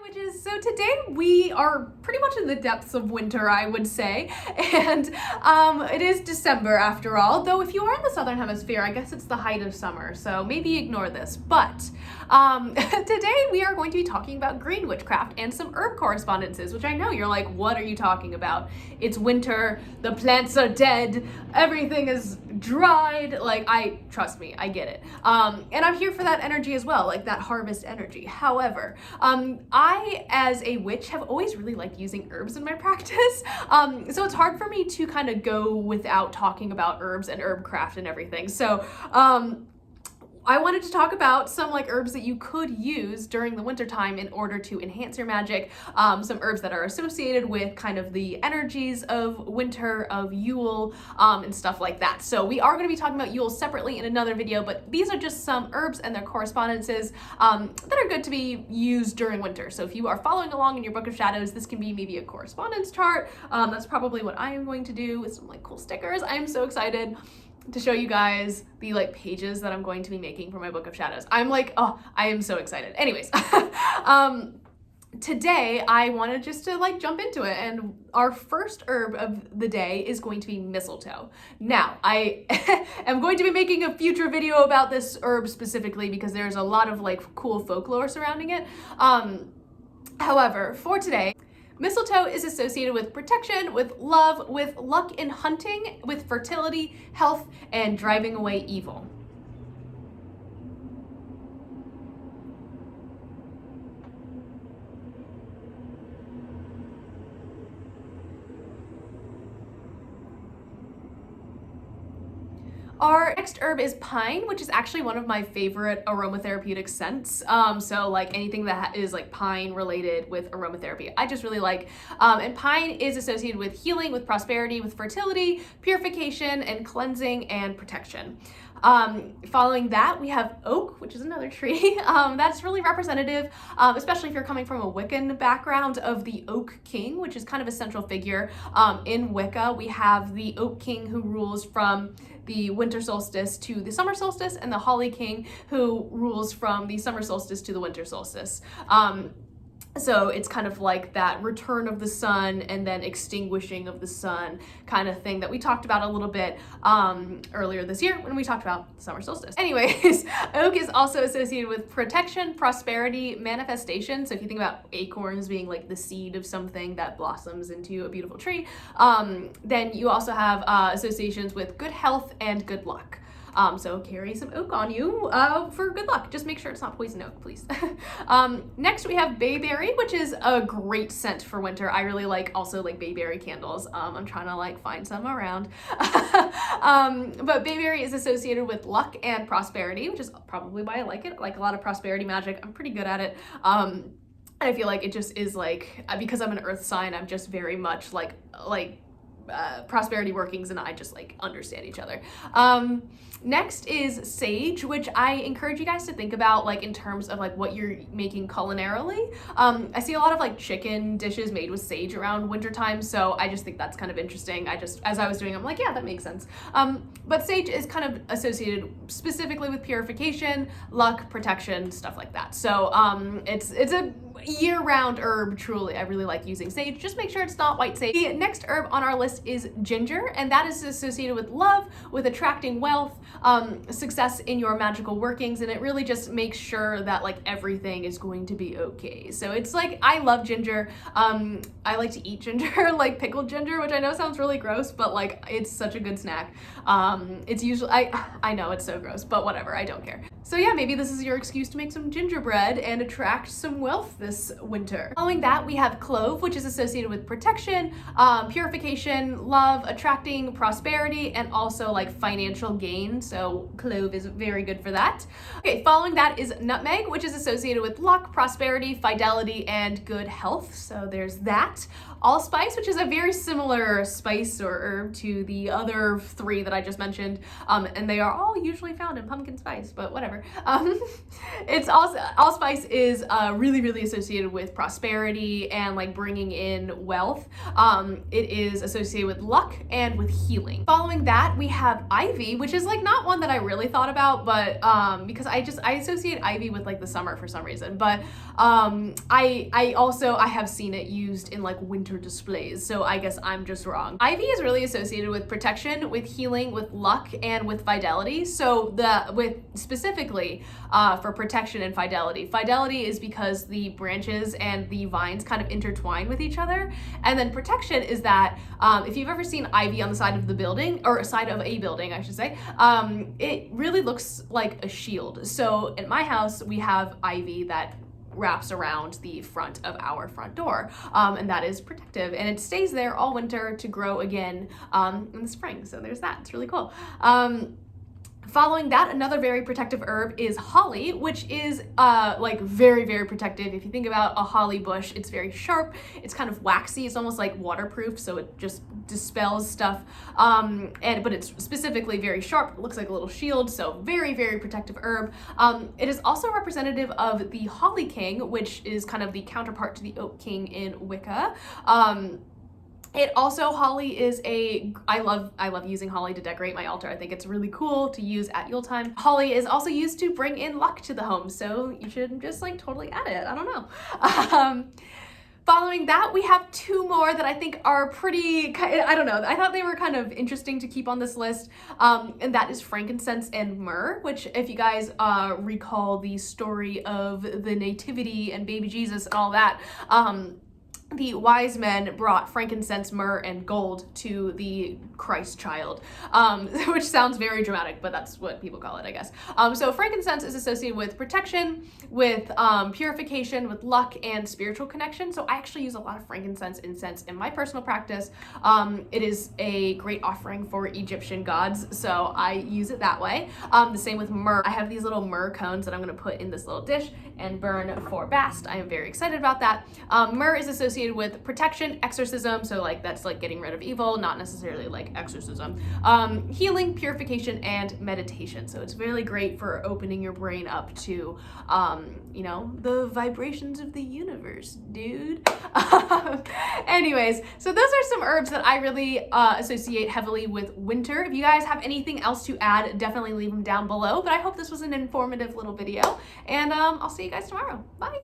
Witches. So today we are pretty much in the depths of winter, I would say, and it is December after all, though if you are in the southern hemisphere, I guess it's the height of summer, so maybe ignore this. But today we are going to be talking about green witchcraft and some herb correspondences, which I know you're like, what are you talking about? It's winter, the plants are dead, everything is dried. Like, trust me, I get it. And I'm here for that energy as well, like that harvest energy. However, I, as a witch, have always really liked using herbs in my practice. So it's hard for me to kind of go without talking about herbs and herb craft and everything. So, I wanted to talk about some like herbs that you could use during the wintertime in order to enhance your magic, some herbs that are associated with kind of the energies of winter, of Yule, and stuff like that. So we are going to be talking about Yule separately in another video, but these are just some herbs and their correspondences that are good to be used during winter. So if you are following along in your Book of Shadows, this can be maybe a correspondence chart. That's probably what I am going to do with some like cool stickers. I am so excited to show you guys the like pages that I'm going to be making for my Book of Shadows. I'm like, oh, I am so excited. Anyways, today I wanted just to like jump into it, and our first herb of the day is going to be mistletoe. Now, I am going to be making a future video about this herb specifically because there's a lot of like cool folklore surrounding it. However, for today, mistletoe is associated with protection, with love, with luck in hunting, with fertility, health, and driving away evil. Our next herb is pine, which is actually one of my favorite aromatherapeutic scents. So like anything that is like pine related with aromatherapy, I just really like. And pine is associated with healing, with prosperity, with fertility, purification, and cleansing and protection. Following that, we have oak, which is another tree. That's really representative, especially if you're coming from a Wiccan background, of the Oak King, which is kind of a central figure. In Wicca, we have the Oak King who rules from the winter solstice to the summer solstice, and the Holly King who rules from the summer solstice to the winter solstice. So it's kind of like that return of the sun and then extinguishing of the sun kind of thing that we talked about a little bit earlier this year when we talked about the summer solstice. Anyways, oak is also associated with protection, prosperity, manifestation. So if you think about acorns being like the seed of something that blossoms into a beautiful tree, then you also have associations with good health and good luck. So carry some oak on you for good luck. Just make sure it's not poison oak, please. Next we have bayberry, which is a great scent for winter. I really like also like bayberry candles. I'm trying to like find some around. But bayberry is associated with luck and prosperity, which is probably why I like it. I like a lot of prosperity magic. I'm pretty good at it. And I feel like it just is like, because I'm an earth sign, I'm just very much like prosperity workings and I just like understand each other. Next is sage, which I encourage you guys to think about like in terms of like what you're making culinarily. I see a lot of like chicken dishes made with sage around wintertime, so I just think that's kind of interesting. As I was doing, I'm like, yeah, that makes sense. But sage is kind of associated specifically with purification, luck, protection, stuff like that. So it's a year-round herb, truly. I really like using sage. Just make sure it's not white sage. The next herb on our list is ginger, and that is associated with love, with attracting wealth, success in your magical workings, and it really just makes sure that like everything is going to be okay. So it's like, I love ginger. I like to eat ginger, like pickled ginger, which I know sounds really gross, but like it's such a good snack. It's usually, I know it's so gross, but whatever, I don't care. So yeah, maybe this is your excuse to make some gingerbread and attract some wealth this winter. Following that, we have clove, which is associated with protection, purification, love, attracting prosperity, and also like financial gain. So clove is very good for that. Okay, following that is nutmeg, which is associated with luck, prosperity, fidelity, and good health. So there's that. Allspice, which is a very similar spice or herb to the other three that I just mentioned, and they are all usually found in pumpkin spice, but whatever. It's also, allspice is really, really associated associated with prosperity and like bringing in wealth. It is associated with luck and with healing. Following that, we have ivy, which is like not one that I really thought about, but because I associate ivy with like the summer for some reason. But I have seen it used in like winter displays, so I guess I'm just wrong. Ivy is really associated with protection, with healing, with luck, and with fidelity. So specifically for protection and fidelity. Fidelity is because the branches and the vines kind of intertwine with each other. And then protection is that if you've ever seen ivy on the side of the building, or side of a building, I should say, it really looks like a shield. So at my house, we have ivy that wraps around the front of our front door, and that is protective, and it stays there all winter to grow again in the spring. So there's that. It's really cool. Following that, another very protective herb is holly, which is like very, very protective. If you think about a holly bush, it's very sharp, it's kind of waxy, it's almost like waterproof, so it just dispels stuff. But it's specifically very sharp, it looks like a little shield, so very, very protective herb. It is also representative of the holly king, which is kind of the counterpart to the oak king in Wicca. Holly is I love using holly to decorate my altar. I think it's really cool to use at Yuletime. Holly is also used to bring in luck to the home, so you should just like totally add it. I don't know. Following that, we have two more that I think are pretty, I don't know, I thought they were kind of interesting to keep on this list, and that is frankincense and myrrh, which if you guys recall the story of the nativity and baby Jesus and all that, the wise men brought frankincense, myrrh, and gold to the Christ child, which sounds very dramatic, but that's what people call it, I guess. So frankincense is associated with protection, with purification, with luck, and spiritual connection. So I actually use a lot of frankincense incense in my personal practice. It is a great offering for Egyptian gods, so I use it that way. The same with myrrh. I have these little myrrh cones that I'm going to put in this little dish and burn for Bast. I am very excited about that. Myrrh is associated with protection, exorcism, so like that's like getting rid of evil, not necessarily like exorcism, healing, purification, and meditation. So it's really great for opening your brain up to the vibrations of the universe, dude. Anyways, so those are some herbs that I really associate heavily with winter. If you guys have anything else to add, definitely leave them down below, but I hope this was an informative little video, and I'll see you guys tomorrow. Bye.